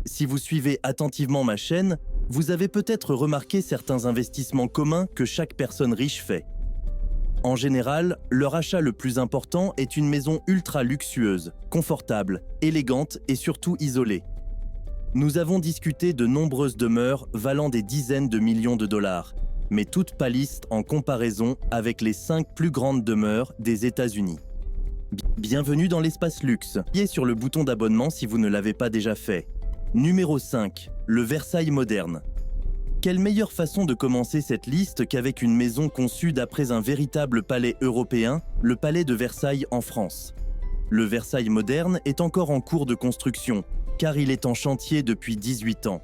Si vous suivez attentivement ma chaîne, vous avez peut-être remarqué certains investissements communs que chaque personne riche fait. En général, leur achat le plus important est une maison ultra luxueuse, confortable, élégante et surtout isolée. Nous avons discuté de nombreuses demeures valant des dizaines de millions de dollars, mais toutes pâlissent en comparaison avec les 5 plus grandes demeures des États-Unis. Bienvenue dans l'espace luxe. Appuyez sur le bouton d'abonnement si vous ne l'avez pas déjà fait. Numéro 5. Le Versailles moderne. Quelle meilleure façon de commencer cette liste qu'avec une maison conçue d'après un véritable palais européen, le palais de Versailles en France. Le Versailles moderne est encore en cours de construction, car il est en chantier depuis 18 ans.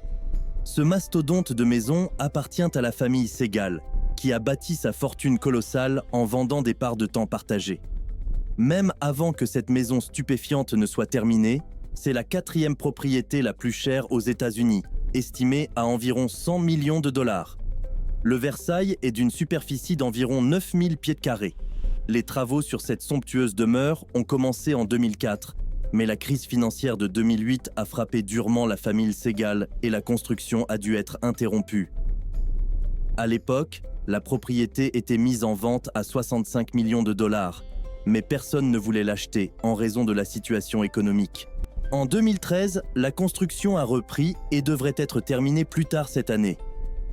Ce mastodonte de maison appartient à la famille Segal, qui a bâti sa fortune colossale en vendant des parts de temps partagées. Même avant que cette maison stupéfiante ne soit terminée, c'est la 4e propriété la plus chère aux États-Unis, estimée à environ 100 millions de dollars. Le Versailles est d'une superficie d'environ 9000 pieds carrés. Les travaux sur cette somptueuse demeure ont commencé en 2004, mais la crise financière de 2008 a frappé durement la famille Segal et la construction a dû être interrompue. À l'époque, la propriété était mise en vente à 65 millions de dollars, mais personne ne voulait l'acheter en raison de la situation économique. En 2013, la construction a repris et devrait être terminée plus tard cette année.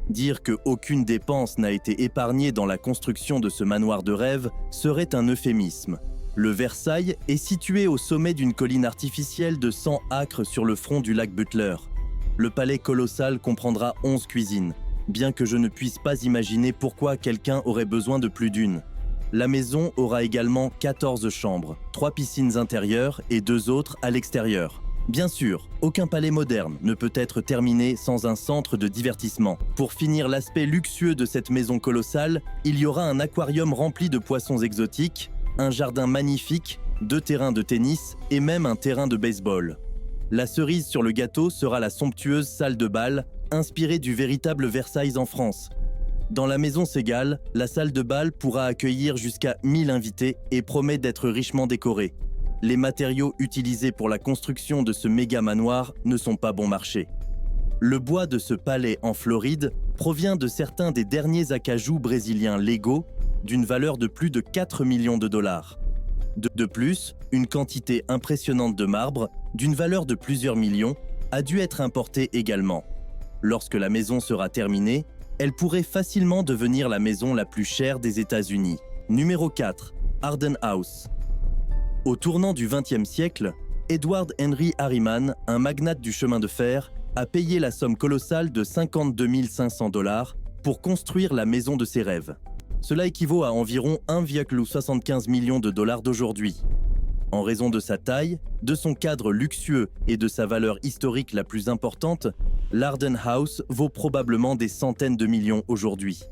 Dire qu'aucune dépense n'a été épargnée dans la construction de ce manoir de rêve serait un euphémisme. Le Versailles est situé au sommet d'une colline artificielle de 100 acres sur le front du lac Butler. Le palais colossal comprendra 11 cuisines, bien que je ne puisse pas imaginer pourquoi quelqu'un aurait besoin de plus d'une. La maison aura également 14 chambres, 3 piscines intérieures et 2 autres à l'extérieur. Bien sûr, aucun palais moderne ne peut être terminé sans un centre de divertissement. Pour finir l'aspect luxueux de cette maison colossale, il y aura un aquarium rempli de poissons exotiques, un jardin magnifique, 2 terrains de tennis et même un terrain de baseball. La cerise sur le gâteau sera la somptueuse salle de bal, inspirée du véritable Versailles en France. Dans la maison Segal, la salle de bal pourra accueillir jusqu'à 1000 invités et promet d'être richement décorée. Les matériaux utilisés pour la construction de ce méga manoir ne sont pas bon marché. Le bois de ce palais en Floride provient de certains des derniers acajou brésiliens légaux d'une valeur de plus de 4 millions de dollars. De plus, une quantité impressionnante de marbre, d'une valeur de plusieurs millions, a dû être importée également. Lorsque la maison sera terminée, elle pourrait facilement devenir la maison la plus chère des États-Unis. Numéro 4. Arden House. Au tournant du XXe siècle, Edward Henry Harriman, un magnate du chemin de fer, a payé la somme colossale de 52 500 dollars pour construire la maison de ses rêves. Cela équivaut à environ 1,75 million de dollars d'aujourd'hui. En raison de sa taille, de son cadre luxueux et de sa valeur historique la plus importante, l'Arden House vaut probablement des centaines de millions aujourd'hui.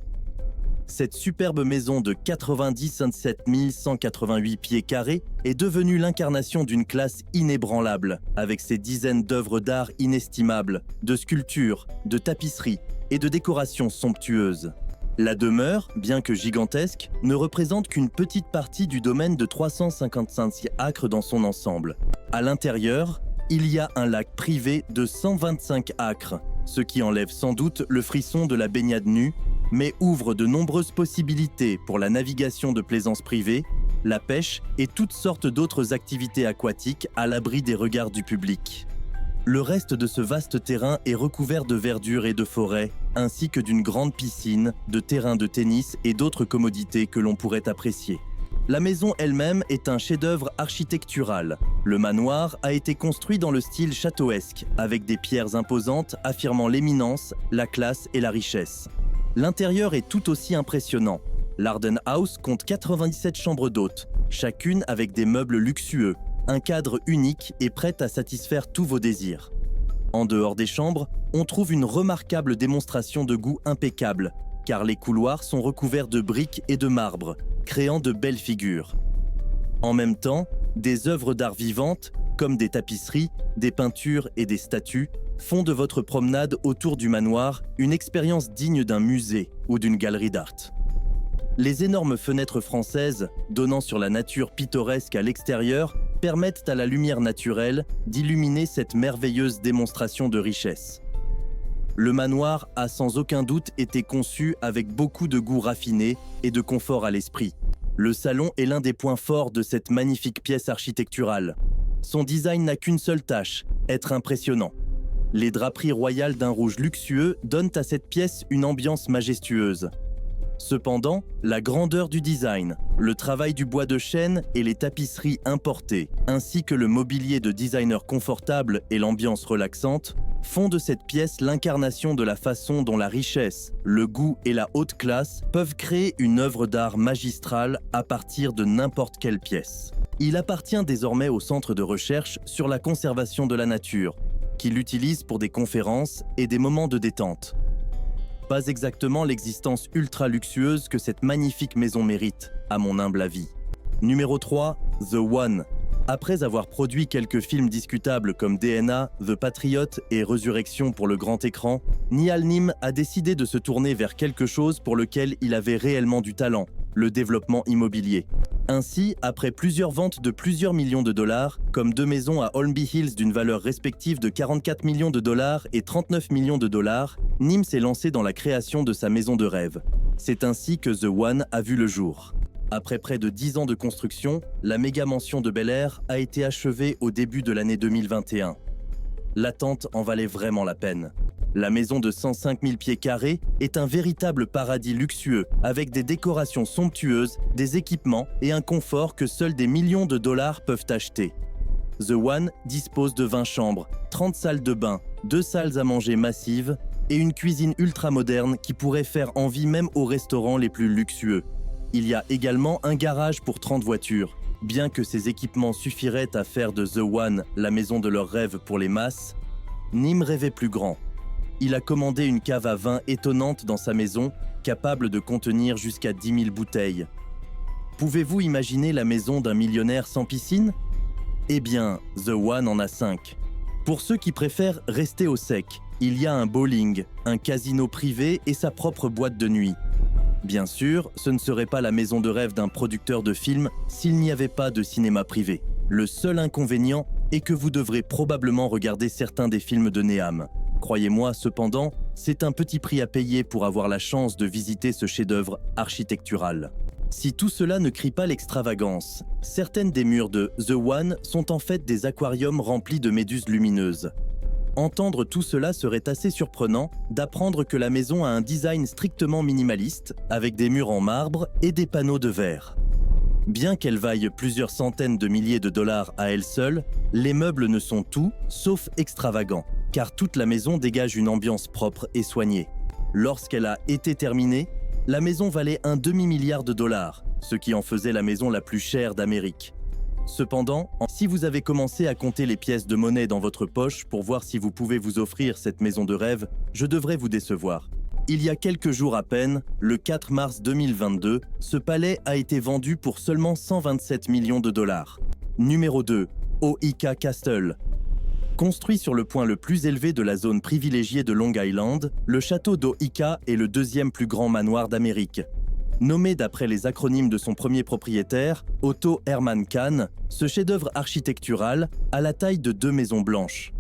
Cette superbe maison de 97 188 pieds carrés est devenue l'incarnation d'une classe inébranlable, avec ses dizaines d'œuvres d'art inestimables, de sculptures, de tapisseries et de décorations somptueuses. La demeure, bien que gigantesque, ne représente qu'une petite partie du domaine de 355 acres dans son ensemble. À l'intérieur, il y a un lac privé de 125 acres, ce qui enlève sans doute le frisson de la baignade nue, mais ouvre de nombreuses possibilités pour la navigation de plaisance privée, la pêche et toutes sortes d'autres activités aquatiques à l'abri des regards du public. Le reste de ce vaste terrain est recouvert de verdure et de forêts, ainsi que d'une grande piscine, de terrains de tennis et d'autres commodités que l'on pourrait apprécier. La maison elle-même est un chef-d'œuvre architectural. Le manoir a été construit dans le style châteauesque, avec des pierres imposantes affirmant l'éminence, la classe et la richesse. L'intérieur est tout aussi impressionnant. L'Arden House compte 97 chambres d'hôtes, chacune avec des meubles luxueux, un cadre unique et prêt à satisfaire tous vos désirs. En dehors des chambres, on trouve une remarquable démonstration de goût impeccable, car les couloirs sont recouverts de briques et de marbre, créant de belles figures. En même temps, des œuvres d'art vivantes, comme des tapisseries, des peintures et des statues, font de votre promenade autour du manoir une expérience digne d'un musée ou d'une galerie d'art. Les énormes fenêtres françaises, donnant sur la nature pittoresque à l'extérieur, permettent à la lumière naturelle d'illuminer cette merveilleuse démonstration de richesse. Le manoir a sans aucun doute été conçu avec beaucoup de goût raffiné et de confort à l'esprit. Le salon est l'un des points forts de cette magnifique pièce architecturale. Son design n'a qu'une seule tâche, être impressionnant. Les draperies royales d'un rouge luxueux donnent à cette pièce une ambiance majestueuse. Cependant, la grandeur du design, le travail du bois de chêne et les tapisseries importées, ainsi que le mobilier de designer confortable et l'ambiance relaxante, font de cette pièce l'incarnation de la façon dont la richesse, le goût et la haute classe peuvent créer une œuvre d'art magistrale à partir de n'importe quelle pièce. Il appartient désormais au Centre de recherche sur la conservation de la nature, qui l'utilise pour des conférences et des moments de détente. Pas exactement l'existence ultra luxueuse que cette magnifique maison mérite, à mon humble avis. Numéro 3, The One. Après avoir produit quelques films discutables comme DNA, The Patriot et Résurrection pour le grand écran, Nihal Nim a décidé de se tourner vers quelque chose pour lequel il avait réellement du talent, le développement immobilier. Ainsi, après plusieurs ventes de plusieurs millions de dollars, comme 2 maisons à Holmby Hills d'une valeur respective de 44 millions de dollars et 39 millions de dollars, Nim s'est lancé dans la création de sa maison de rêve. C'est ainsi que The One a vu le jour. Après près de 10 ans de construction, la méga mansion de Bel Air a été achevée au début de l'année 2021. L'attente en valait vraiment la peine. La maison de 105 000 pieds carrés est un véritable paradis luxueux avec des décorations somptueuses, des équipements et un confort que seuls des millions de dollars peuvent acheter. The One dispose de 20 chambres, 30 salles de bain, 2 salles à manger massives et une cuisine ultra moderne qui pourrait faire envie même aux restaurants les plus luxueux. Il y a également un garage pour 30 voitures. Bien que ces équipements suffiraient à faire de The One la maison de leurs rêves pour les masses, Nim rêvait plus grand. Il a commandé une cave à vin étonnante dans sa maison, capable de contenir jusqu'à 10 000 bouteilles. Pouvez-vous imaginer la maison d'un millionnaire sans piscine ? Eh bien, The One en a 5. Pour ceux qui préfèrent rester au sec, il y a un bowling, un casino privé et sa propre boîte de nuit. Bien sûr, ce ne serait pas la maison de rêve d'un producteur de films s'il n'y avait pas de cinéma privé. Le seul inconvénient est que vous devrez probablement regarder certains des films de Neham. Croyez-moi, cependant, c'est un petit prix à payer pour avoir la chance de visiter ce chef-d'œuvre architectural. Si tout cela ne crie pas l'extravagance, certaines des murs de The One sont en fait des aquariums remplis de méduses lumineuses. Entendre tout cela serait assez surprenant d'apprendre que la maison a un design strictement minimaliste, avec des murs en marbre et des panneaux de verre. Bien qu'elle vaille plusieurs centaines de milliers de dollars à elle seule, les meubles ne sont tout sauf extravagants, car toute la maison dégage une ambiance propre et soignée. Lorsqu'elle a été terminée, la maison valait un demi-milliard de dollars, ce qui en faisait la maison la plus chère d'Amérique. Cependant, si vous avez commencé à compter les pièces de monnaie dans votre poche pour voir si vous pouvez vous offrir cette maison de rêve, je devrais vous décevoir. Il y a quelques jours à peine, le 4 mars 2022, ce palais a été vendu pour seulement 127 millions de dollars. Numéro 2, Oika Castle. Construit sur le point le plus élevé de la zone privilégiée de Long Island, le château d'Oika est le 2e plus grand manoir d'Amérique. Nommé d'après les acronymes de son premier propriétaire, Otto Hermann Kahn, ce chef-d'œuvre architectural a la taille de 2 maisons blanches.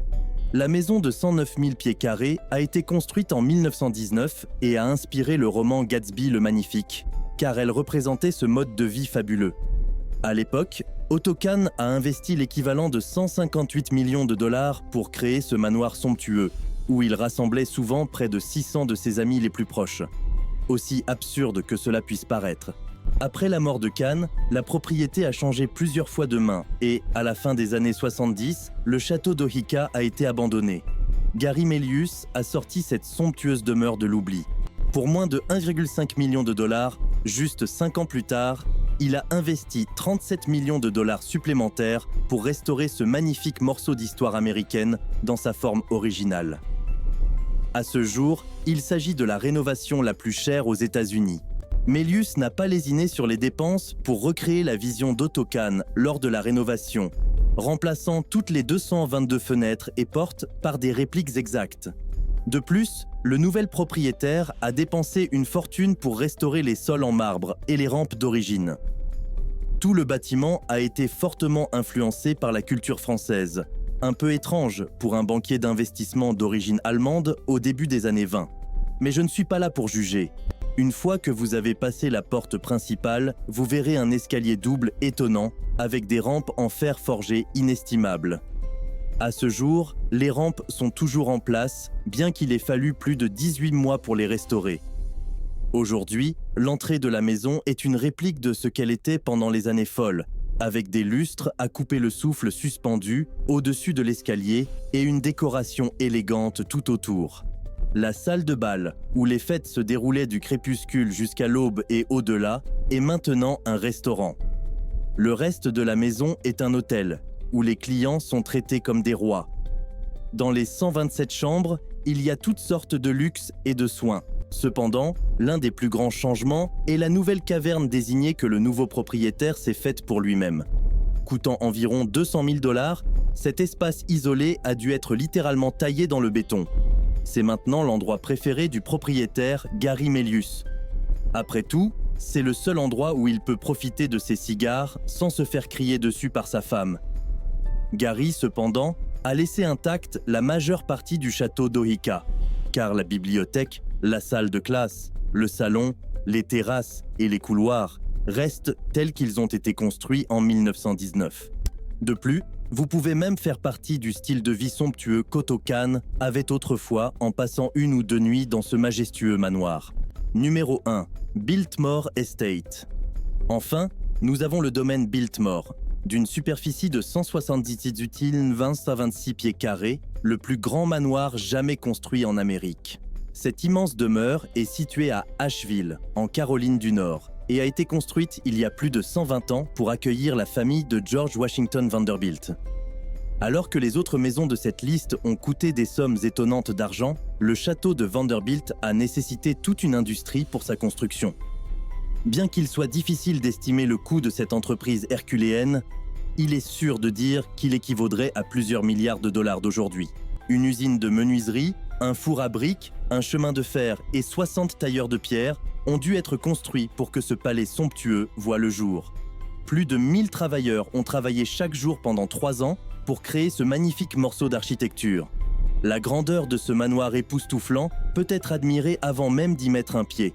La maison de 109 000 pieds carrés a été construite en 1919 et a inspiré le roman Gatsby le Magnifique, car elle représentait ce mode de vie fabuleux. À l'époque, Otto Kahn a investi l'équivalent de 158 millions de dollars pour créer ce manoir somptueux, où il rassemblait souvent près de 600 de ses amis les plus proches. Aussi absurde que cela puisse paraître. Après la mort de Kahn, la propriété a changé plusieurs fois de main et, à la fin des années 70, le château d'Oika a été abandonné. Gary Melius a sorti cette somptueuse demeure de l'oubli. Pour moins de 1,5 million de dollars, juste 5 ans plus tard, il a investi 37 millions de dollars supplémentaires pour restaurer ce magnifique morceau d'histoire américaine dans sa forme originale. À ce jour, il s'agit de la rénovation la plus chère aux États-Unis. Melius n'a pas lésiné sur les dépenses pour recréer la vision d'Otto Kahn lors de la rénovation, remplaçant toutes les 222 fenêtres et portes par des répliques exactes. De plus, le nouvel propriétaire a dépensé une fortune pour restaurer les sols en marbre et les rampes d'origine. Tout le bâtiment a été fortement influencé par la culture française, un peu étrange pour un banquier d'investissement d'origine allemande au début des années 20. Mais je ne suis pas là pour juger. Une fois que vous avez passé la porte principale, vous verrez un escalier double étonnant avec des rampes en fer forgé inestimables. À ce jour, les rampes sont toujours en place, bien qu'il ait fallu plus de 18 mois pour les restaurer. Aujourd'hui, l'entrée de la maison est une réplique de ce qu'elle était pendant les années folles, avec des lustres à couper le souffle suspendus au-dessus de l'escalier et une décoration élégante tout autour. La salle de bal, où les fêtes se déroulaient du crépuscule jusqu'à l'aube et au-delà, est maintenant un restaurant. Le reste de la maison est un hôtel, où les clients sont traités comme des rois. Dans les 127 chambres, il y a toutes sortes de luxe et de soins. Cependant, l'un des plus grands changements est la nouvelle caverne désignée que le nouveau propriétaire s'est faite pour lui-même. Coûtant environ 200 000 $, cet espace isolé a dû être littéralement taillé dans le béton. C'est maintenant l'endroit préféré du propriétaire Gary Melius. Après tout, c'est le seul endroit où il peut profiter de ses cigares sans se faire crier dessus par sa femme. Gary, cependant, a laissé intacte la majeure partie du château d'Ohika, car la bibliothèque, la salle de classe, le salon, les terrasses et les couloirs restent tels qu'ils ont été construits en 1919. De plus, vous pouvez même faire partie du style de vie somptueux qu'Otokan avait autrefois en passant 1 ou 2 nuits dans ce majestueux manoir. Numéro 1. Biltmore Estate. Enfin, nous avons le domaine Biltmore, d'une superficie de 178,26 pieds carrés, le plus grand manoir jamais construit en Amérique. Cette immense demeure est située à Asheville, en Caroline du Nord, et a été construite il y a plus de 120 ans pour accueillir la famille de George Washington Vanderbilt. Alors que les autres maisons de cette liste ont coûté des sommes étonnantes d'argent, le château de Vanderbilt a nécessité toute une industrie pour sa construction. Bien qu'il soit difficile d'estimer le coût de cette entreprise herculéenne, il est sûr de dire qu'il équivaudrait à plusieurs milliards de dollars d'aujourd'hui. Une usine de menuiserie, un four à briques, un chemin de fer et 60 tailleurs de pierre ont dû être construits pour que ce palais somptueux voie le jour. Plus de 1000 travailleurs ont travaillé chaque jour pendant 3 ans pour créer ce magnifique morceau d'architecture. La grandeur de ce manoir époustouflant peut être admirée avant même d'y mettre un pied.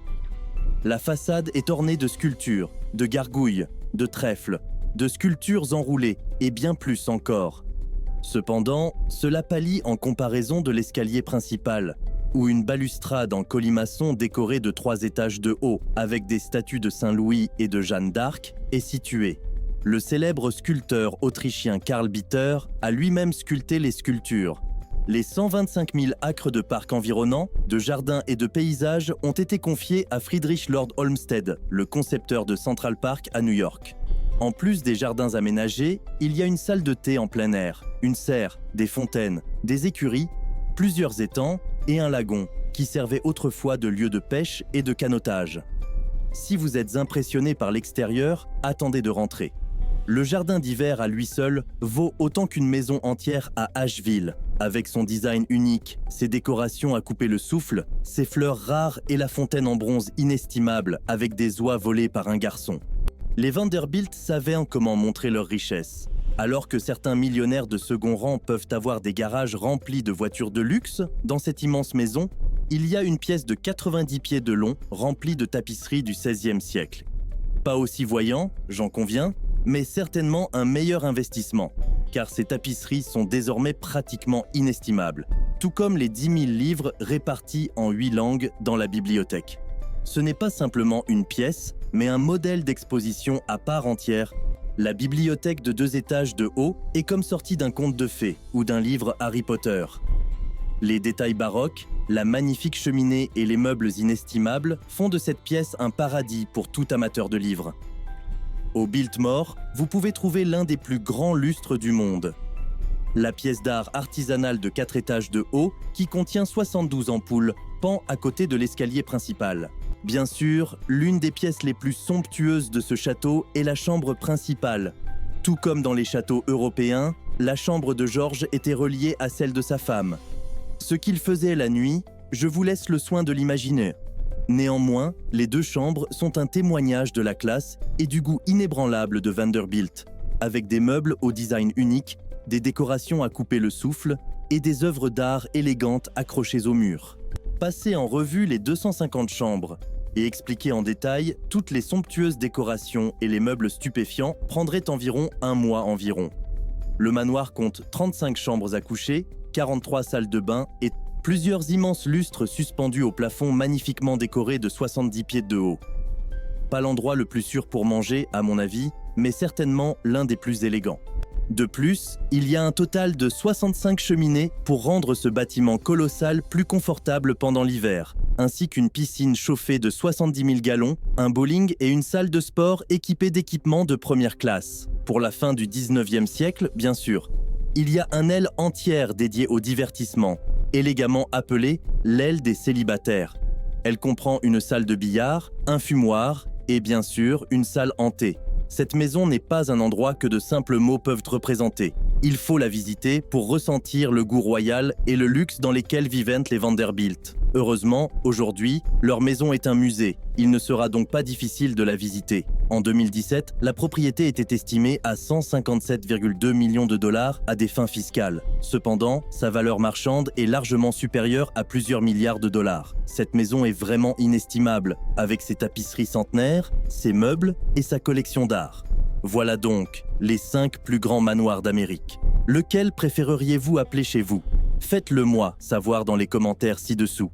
La façade est ornée de sculptures, de gargouilles, de trèfles, de sculptures enroulées et bien plus encore. Cependant, cela pâlit en comparaison de l'escalier principal, où une balustrade en colimaçon décorée de 3 étages de haut, avec des statues de Saint-Louis et de Jeanne d'Arc, est située. Le célèbre sculpteur autrichien Karl Bitter a lui-même sculpté les sculptures. Les 125 000 acres de parcs environnants, de jardins et de paysages ont été confiés à Friedrich Lord Olmsted, le concepteur de Central Park à New York. En plus des jardins aménagés, il y a une salle de thé en plein air, une serre, des fontaines, des écuries, plusieurs étangs et un lagon qui servait autrefois de lieu de pêche et de canotage. Si vous êtes impressionné par l'extérieur, attendez de rentrer. Le jardin d'hiver à lui seul vaut autant qu'une maison entière à Asheville, avec son design unique, ses décorations à couper le souffle, ses fleurs rares et la fontaine en bronze inestimable avec des oies volées par un garçon. Les Vanderbilt savaient comment montrer leur richesse. Alors que certains millionnaires de second rang peuvent avoir des garages remplis de voitures de luxe, dans cette immense maison, il y a une pièce de 90 pieds de long remplie de tapisseries du XVIe siècle. Pas aussi voyant, j'en conviens, mais certainement un meilleur investissement, car ces tapisseries sont désormais pratiquement inestimables, tout comme les 10 000 livres répartis en 8 langues dans la bibliothèque. Ce n'est pas simplement une pièce, mais un modèle d'exposition à part entière. La bibliothèque de 2 étages de haut est comme sortie d'un conte de fées ou d'un livre Harry Potter. Les détails baroques, la magnifique cheminée et les meubles inestimables font de cette pièce un paradis pour tout amateur de livres. Au Biltmore, vous pouvez trouver l'un des plus grands lustres du monde. La pièce d'art artisanale de 4 étages de haut qui contient 72 ampoules pend à côté de l'escalier principal. Bien sûr, l'une des pièces les plus somptueuses de ce château est la chambre principale. Tout comme dans les châteaux européens, la chambre de George était reliée à celle de sa femme. Ce qu'il faisait la nuit, je vous laisse le soin de l'imaginer. Néanmoins, les 2 chambres sont un témoignage de la classe et du goût inébranlable de Vanderbilt, avec des meubles au design unique, des décorations à couper le souffle et des œuvres d'art élégantes accrochées au mur. Passer en revue les 250 chambres et expliquer en détail toutes les somptueuses décorations et les meubles stupéfiants prendrait environ 1 mois environ. Le manoir compte 35 chambres à coucher, 43 salles de bain et plusieurs immenses lustres suspendus au plafond magnifiquement décorés de 70 pieds de haut. Pas l'endroit le plus sûr pour manger, à mon avis, mais certainement l'un des plus élégants. De plus, il y a un total de 65 cheminées pour rendre ce bâtiment colossal plus confortable pendant l'hiver, ainsi qu'une piscine chauffée de 70 000 gallons, un bowling et une salle de sport équipée d'équipements de première classe. Pour la fin du 19e siècle, bien sûr. Il y a une aile entière dédiée au divertissement, élégamment appelée l'aile des célibataires. Elle comprend une salle de billard, un fumoir et bien sûr une salle hantée. Cette maison n'est pas un endroit que de simples mots peuvent représenter. Il faut la visiter pour ressentir le goût royal et le luxe dans lesquels vivent les Vanderbilt. Heureusement, aujourd'hui, leur maison est un musée. Il ne sera donc pas difficile de la visiter. En 2017, la propriété était estimée à 157,2 millions de dollars à des fins fiscales. Cependant, sa valeur marchande est largement supérieure à plusieurs milliards de dollars. Cette maison est vraiment inestimable, avec ses tapisseries centenaires, ses meubles et sa collection d'art. Voilà donc les 5 plus grands manoirs d'Amérique. Lequel préféreriez-vous appeler chez vous ? Faites-le moi savoir dans les commentaires ci-dessous.